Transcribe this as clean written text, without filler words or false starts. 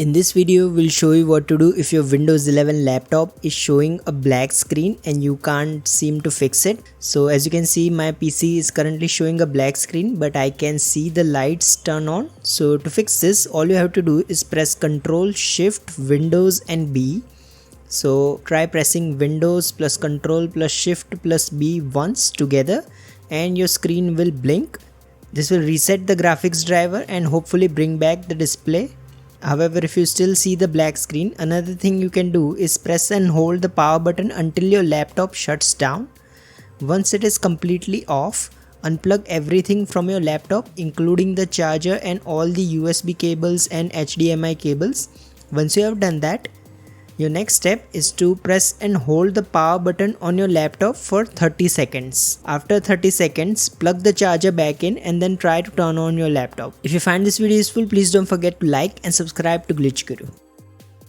In this video, we'll show you what to do if your Windows 11 laptop is showing a black screen and you can't seem to fix it. So as you can see, my PC is currently showing a black screen, but I can see the lights turn on. So to fix this, all you have to do is press Ctrl Shift Windows and B. So try pressing Windows plus Ctrl plus Shift plus B once together and your screen will blink. This will reset the graphics driver and hopefully bring back the display. However, if you still see the black screen, another thing you can do is press and hold the power button until your laptop shuts down. Once it is completely off, unplug everything from your laptop including the charger and all the USB cables and HDMI cables. Once you have done that, your next step is to press and hold the power button on your laptop for 30 seconds. After 30 seconds, plug the charger back in and then try to turn on your laptop. If you find this video useful, please don't forget to like and subscribe to Glitch Guru.